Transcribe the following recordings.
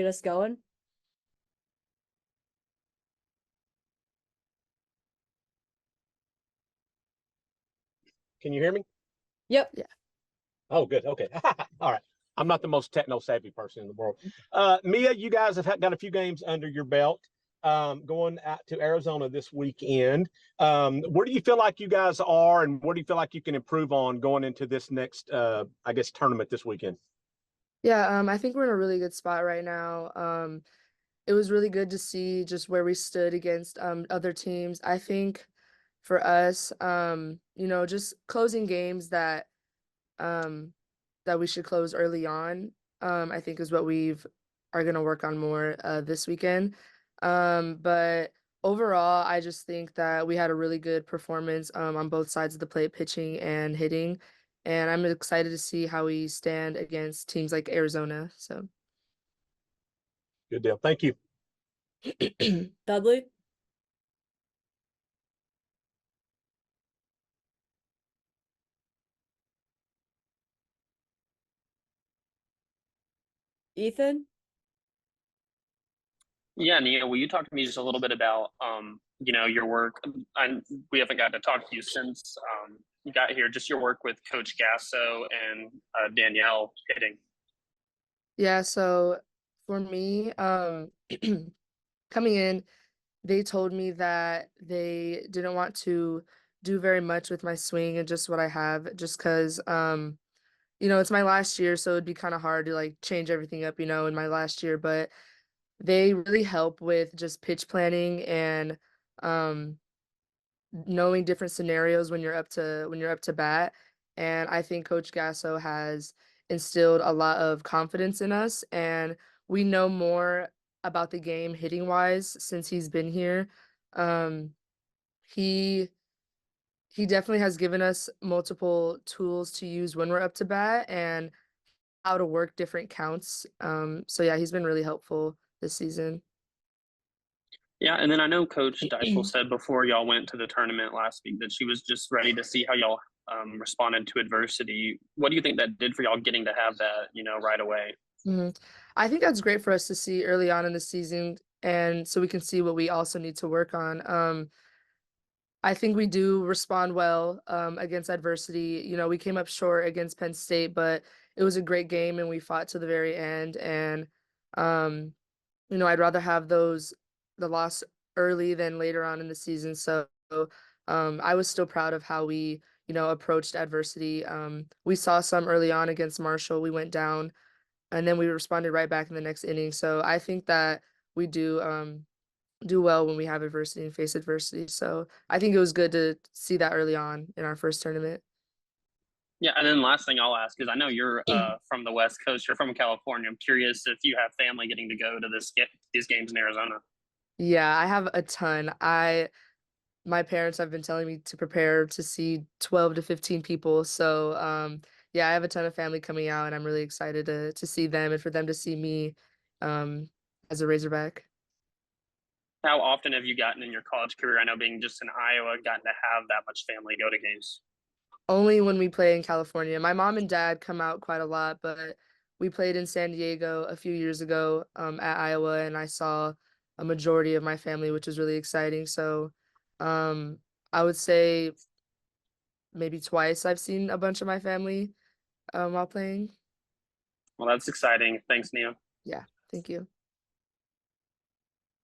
get us going? Can you hear me? Yep. Yeah. Oh, good. Okay. All right. I'm not the most techno-savvy person in the world. Mia, you guys have got a few games under your belt going out to Arizona this weekend. Where do you feel like you guys are, and what do you feel like you can improve on going into this next, tournament this weekend? Yeah, I think we're in a really good spot right now. It was really good to see just where we stood against other teams. I think for us, just closing games um that we should close early on, I think is what are gonna work on more this weekend. But overall, I just think that we had a really good performance on both sides of the plate, pitching and hitting. And I'm excited to see how we stand against teams like Arizona. So Good deal. Thank you. Dudley? Ethan? Yeah, Nia, will you talk to me just a little bit about, your work? We haven't got to talk to you since you got here, just your work with Coach Gasso and Danielle hitting. Yeah, so for me, coming in, they told me that they didn't want to do very much with my swing and just what I have, just because it's my last year, so it'd be kind of hard to like change everything up, in my last year. But they really help with just pitch planning and um knowing different scenarios when you're up to bat. And I think Coach Gasso has instilled a lot of confidence in us, and we know more about the game hitting wise since he's been here. Um, he he definitely has given us multiple tools to use when we're up to bat and how to work different counts. So yeah, he's been really helpful this season. Yeah, and then I know Coach Deifel said before y'all went to the tournament last week that she was just ready to see how y'all responded to adversity. What do you think that did for y'all getting to have that, right away? I think that's great for us to see early on in the season, and so we can see what we also need to work on. I think we do respond well against adversity. We came up short against Penn State, but it was a great game and we fought to the very end. And I'd rather have the loss early than later on in the season. So I was still proud of how we, approached adversity. We saw some early on against Marshall. We went down and then we responded right back in the next inning. So I think that we do well when we have adversity and face adversity. So I think it was good to see that early on in our first tournament. Yeah, and then last thing I'll ask is I know you're from the West Coast, you're from California. I'm curious if you have family getting to go to these games in Arizona. Yeah, I have a ton. My parents have been telling me to prepare to see 12 to 15 people. So yeah, I have a ton of family coming out and I'm really excited to see them and for them to see me as a Razorback. How often have you gotten in your college career, I know being just in Iowa, gotten to have that much family go to games? Only when we play in California. My mom and dad come out quite a lot, but we played in San Diego a few years ago at Iowa, and I saw a majority of my family, which was really exciting. So I would say maybe twice I've seen a bunch of my family while playing. Well, that's exciting. Thanks, Nia. Yeah, thank you.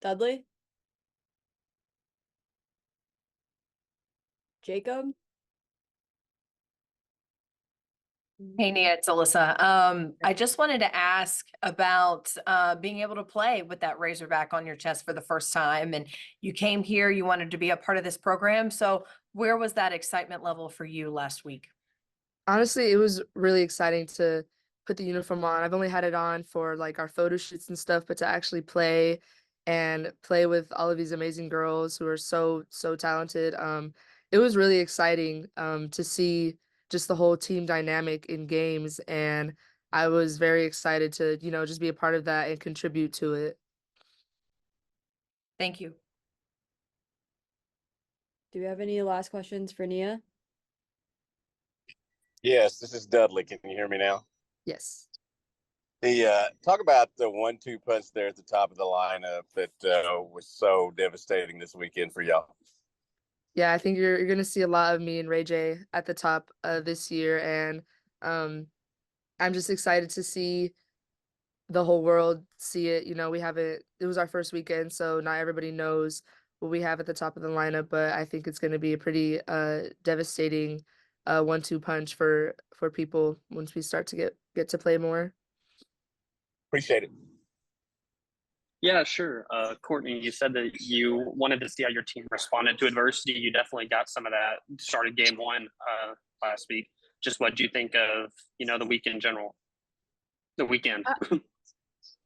Dudley? Jacob? Hey, Nia, it's Alyssa. I just wanted to ask about being able to play with that Razorback on your chest for the first time. And you came here, you wanted to be a part of this program. So where was that excitement level for you last week? Honestly, it was really exciting to put the uniform on. I've only had it on for like our photo shoots and stuff, but to actually play and play with all of these amazing girls who are so talented. It was really exciting to see just the whole team dynamic in games, and I was very excited to, just be a part of that and contribute to it. Thank you. Do we have any last questions for Nia? Yes, this is Dudley. Can you hear me now? Yes. Talk about the 1-2 punch there at the top of the lineup that was so devastating this weekend for y'all. Yeah, I think you're gonna see a lot of me and Ray J at the top this year, and I'm just excited to see the whole world see it. You know, it was our first weekend, so not everybody knows what we have at the top of the lineup, but I think it's gonna be a pretty devastating 1-2 punch for people once we start to get to play more. Appreciate it. Yeah, sure. Courtney, you said that you wanted to see how your team responded to adversity. You definitely got some of that. Started game one last week. Just what do you think of, the week in general? The weekend.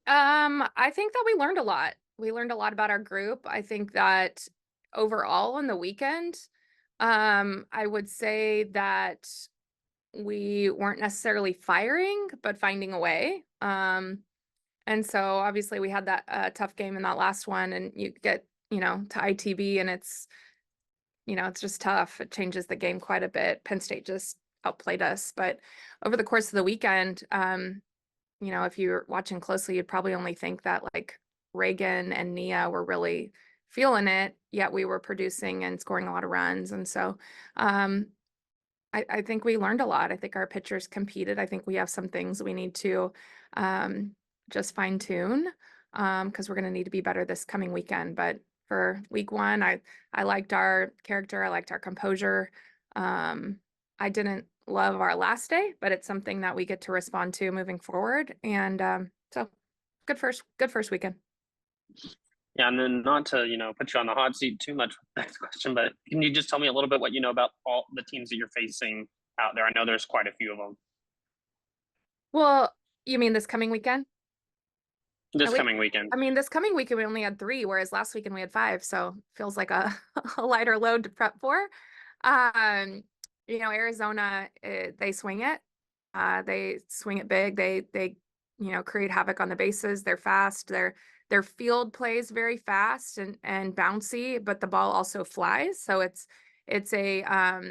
I think that we learned a lot. We learned a lot about our group. I think that overall on the weekend, I would say that we weren't necessarily firing, but finding a way. And so obviously we had that tough game in that last one, and you get, to ITB and it's just tough. It changes the game quite a bit. Penn State just outplayed us. But over the course of the weekend, if you're watching closely, you'd probably only think that like Reagan and Nia were really feeling it, yet we were producing and scoring a lot of runs. And so I think we learned a lot. I think our pitchers competed. I think we have some things we need to just fine tune because we're going to need to be better this coming weekend. But for week one, I liked our character. I liked our composure. I didn't love our last day, but it's something that we get to respond to moving forward. And so good first weekend. Yeah, and then not to, put you on the hot seat too much with the next question, but can you just tell me a little bit what you know about all the teams that you're facing out there? I know there's quite a few of them. Well, you mean this coming weekend? This coming weekend. I mean, this coming weekend we only had 3, whereas last weekend we had 5, so feels like a lighter load to prep for. Arizona, they swing it. They swing it big. They create havoc on the bases. They're fast. Their field plays very fast and bouncy, but the ball also flies. So it's a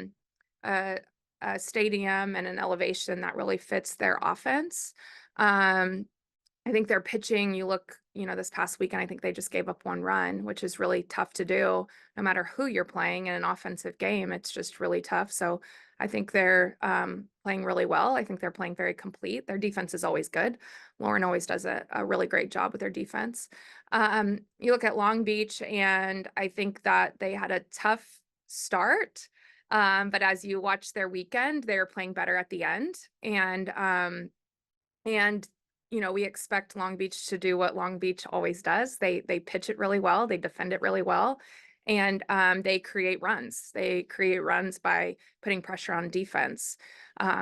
stadium and an elevation that really fits their offense. I think their pitching, you look, this past weekend, I think they just gave up 1 run, which is really tough to do no matter who you're playing in an offensive game. It's just really tough. So I think they're playing really well. I think they're playing very complete. Their defense is always good. Lauren always does a really great job with their defense. You look at Long Beach, and I think that they had a tough start. But as you watch their weekend, they're playing better at the end. And we expect Long Beach to do what Long Beach always does. They pitch it really well. They defend it really well. And they create runs. They create runs by putting pressure on defense,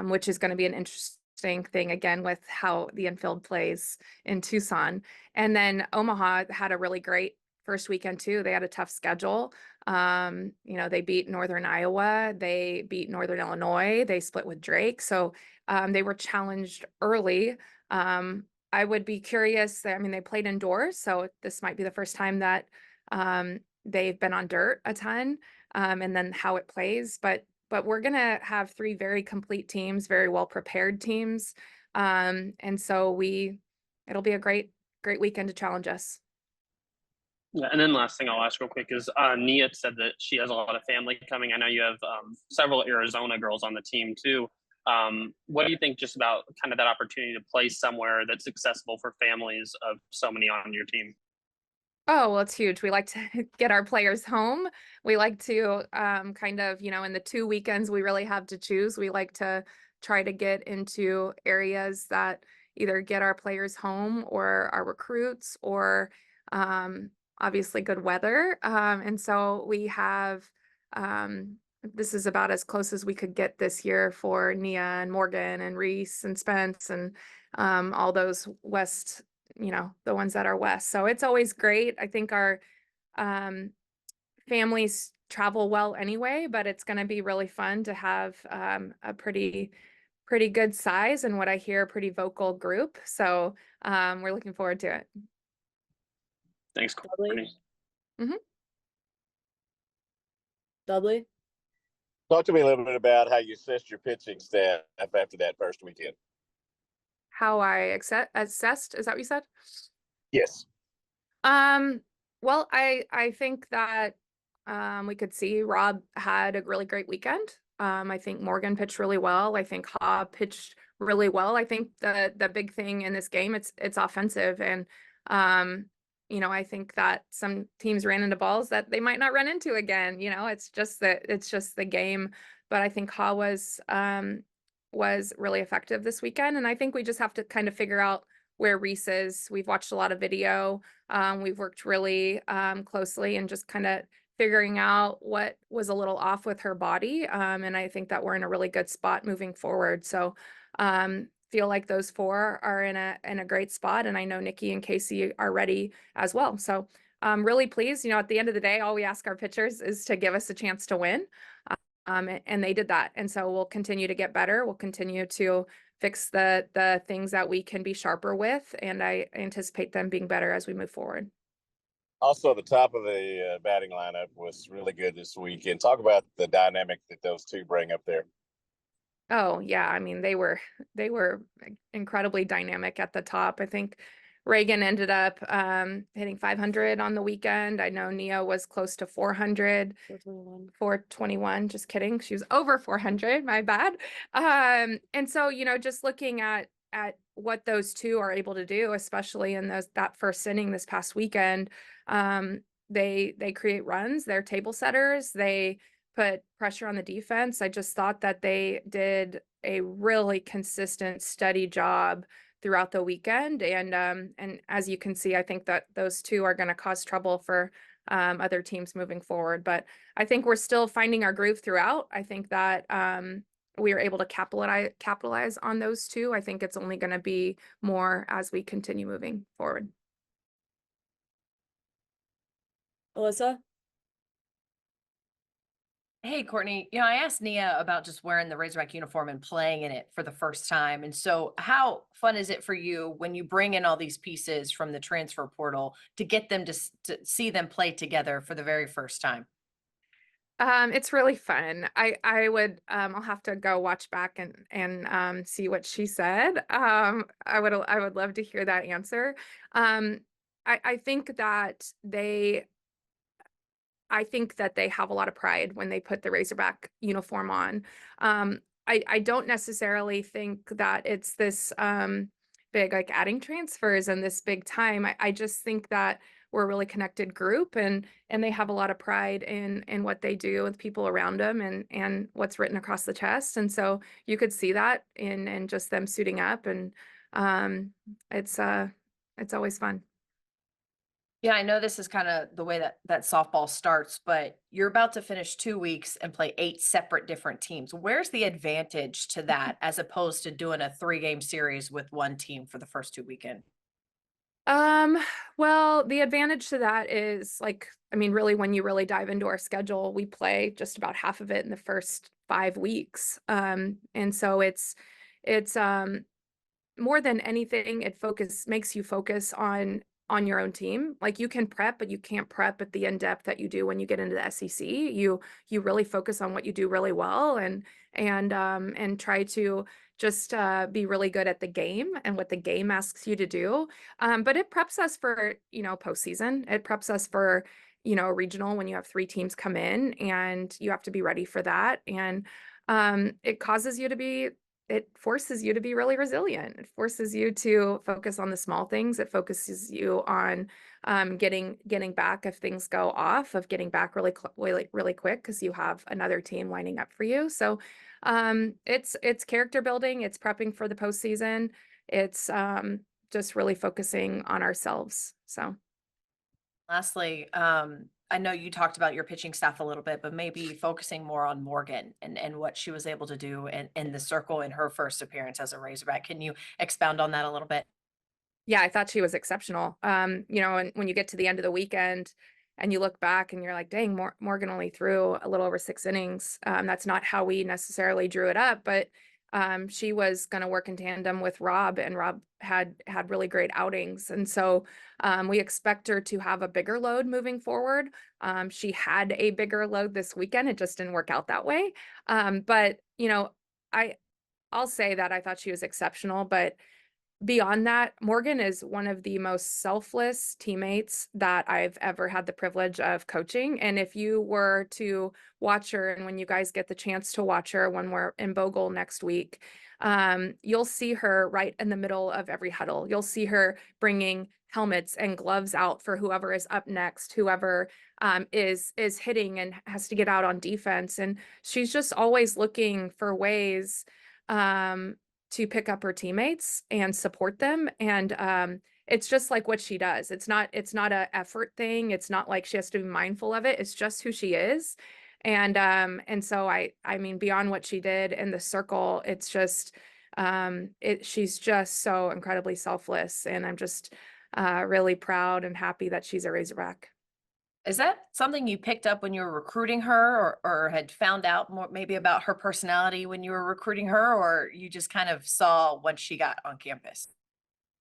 which is going to be an interesting thing, again, with how the infield plays in Tucson. And then Omaha had a really great first weekend, too. They had a tough schedule. They beat Northern Iowa. They beat Northern Illinois. They split with Drake. So they were challenged early. I would be curious. I mean, they played indoors, so this might be the first time that they've been on dirt a ton, and then how it plays. But we're gonna have 3 very complete teams, very well prepared teams, and so it'll be a great weekend to challenge us. Yeah, and then last thing I'll ask real quick is Nia said that she has a lot of family coming. I know you have several Arizona girls on the team too. What do you think just about kind of that opportunity to play somewhere that's accessible for families of so many on your team? Oh, well, it's huge. We like to get our players home. We like to kind of, in the 2 weekends we really have to choose, we like to try to get into areas that either get our players home or our recruits or obviously good weather. And so we have this is about as close as we could get this year for Nia and Morgan and Reese and Spence and all those west, the ones that are west. So it's always great. I think our families travel well anyway, but it's going to be really fun to have a pretty good size and what I hear, pretty vocal group. So we're looking forward to it. Thanks, Courtney. Dudley? Talk to me a little bit about how you assessed your pitching staff after that first weekend. how I assessed, is that what you said? Yes. Well, I think that we could see Rob had a really great weekend. I think Morgan pitched really well. I think Ha pitched really well. I think the big thing in this game, it's offensive, and I think that some teams ran into balls that they might not run into again. It's just the game. But I think Ha was really effective this weekend, and I think we just have to kind of figure out where Reese is. We've watched a lot of video. We've worked really closely and just kind of figuring out what was a little off with her body. And I think that we're in a really good spot moving forward. So feel like those four are in a great spot. And I know Nikki and Casey are ready as well. So I'm really pleased. At the end of the day, all we ask our pitchers is to give us a chance to win. And they did that. And so we'll continue to get better. We'll continue to fix the things that we can be sharper with. And I anticipate them being better as we move forward. Also, the top of the batting lineup was really good this week. And talk about the dynamic that those two bring up there. Oh yeah, I mean they were incredibly dynamic at the top. I think Reagan ended up hitting 500 on the weekend. I know Nia was close to 400. 421, just kidding. She was over 400, my bad. And so, just looking at what those two are able to do, especially in that first inning this past weekend, they create runs, they're table setters, they put pressure on the defense. I just thought that they did a really consistent, steady job throughout the weekend. And as you can see, I think that those two are going to cause trouble for other teams moving forward. But I think we're still finding our groove throughout. I think that we are able to capitalize on those two. I think it's only going to be more as we continue moving forward. Alyssa? Hey, Courtney, I asked Nia about just wearing the Razorback uniform and playing in it for the first time. And so how fun is it for you when you bring in all these pieces from the transfer portal to get them to see them play together for the very first time? It's really fun. I would I'll have to go watch back and see what she said. I would love to hear that answer. I think that they have a lot of pride when they put the Razorback uniform on. I don't necessarily think that it's this big, like adding transfers and this big time. I just think that we're a really connected group, and they have a lot of pride in what they do with people around them and what's written across the chest. And so you could see that in just them suiting up, and it's always fun. Yeah, I know this is kind of the way that softball starts, but you're about to finish 2 weeks and play 8 separate different teams. Where's the advantage to that as opposed to doing a 3-game series with one team for the first 2 weekends? Well, the advantage to that is really when you really dive into our schedule, we play just about half of it in the first 5 weeks. And so it's more than anything, it makes you focus on your own team. Like you can prep, but you can't prep at the in-depth that you do when you get into the SEC. You really focus on what you do really well and try to just be really good at the game and what the game asks you to do. But it preps us for, postseason. It preps us for, a regional when you have 3 teams come in and you have to be ready for that. And it forces you to be really resilient. It forces you to focus on the small things. It focuses you on getting back if things go off, of getting back really quick because you have another team lining up for you. So it's character building. It's prepping for the postseason. It's just really focusing on ourselves. So lastly, I know you talked about your pitching staff a little bit, but maybe focusing more on Morgan and what she was able to do in the circle in her first appearance as a Razorback. Can you expound on that a little bit? yeah, I thought she was exceptional. And when you get to the end of the weekend and you look back and you're like, dang, Morgan only threw a little over 6 innings. That's not how we necessarily drew it up, but she was going to work in tandem with Rob, and Rob had really great outings. And so we expect her to have a bigger load moving forward. She had a bigger load this weekend. It just didn't work out that way. But I'll say that I thought she was exceptional, but beyond that, Morgan is one of the most selfless teammates that I've ever had the privilege of coaching. And if you were to watch her, and when you guys get the chance to watch her when we're in Bogle next week, you'll see her right in the middle of every huddle. You'll see her bringing helmets and gloves out for whoever is up next, whoever is hitting and has to get out on defense. And she's just always looking for ways to pick up her teammates and support them. And it's just like what she does. It's not a effort thing. It's not like she has to be mindful of it. It's just who she is. And so I mean, beyond what she did in the circle, it's just she's just so incredibly selfless. And I'm just really proud and happy that she's a Razorback. Is that something you picked up when you were recruiting her, or had found out more maybe about her personality when you were recruiting her, or you just kind of saw once she got on campus?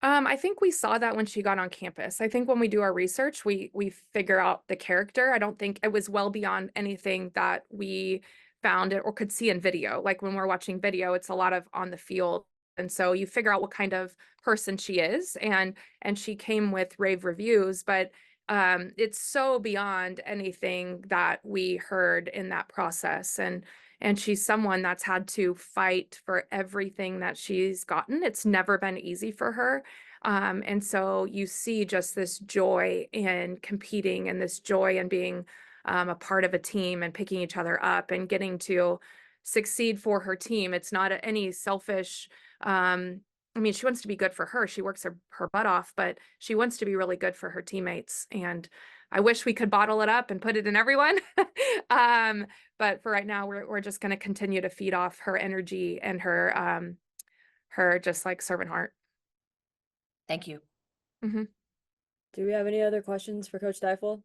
I think we saw that when she got on campus. I think when we do our research, we figure out the character. I don't think it was well beyond anything that we found it or could see in video. Like when we're watching video, it's a lot of on the field. And so you figure out what kind of person she is, and she came with rave reviews, but it's so beyond anything that we heard in that process. And she's someone that's had to fight for everything that she's gotten. It's never been easy for her. And so you see just this joy in competing, and this joy in being a part of a team and picking each other up and getting to succeed for her team. It's not any selfish, I mean, she wants to be good for her. She works her butt off, but she wants to be really good for her teammates. And I wish we could bottle it up and put it in everyone. But for right now, we're just going to continue to feed off her energy and her just like servant heart. Thank you. Mm-hmm. Do we have any other questions for Coach Deifel?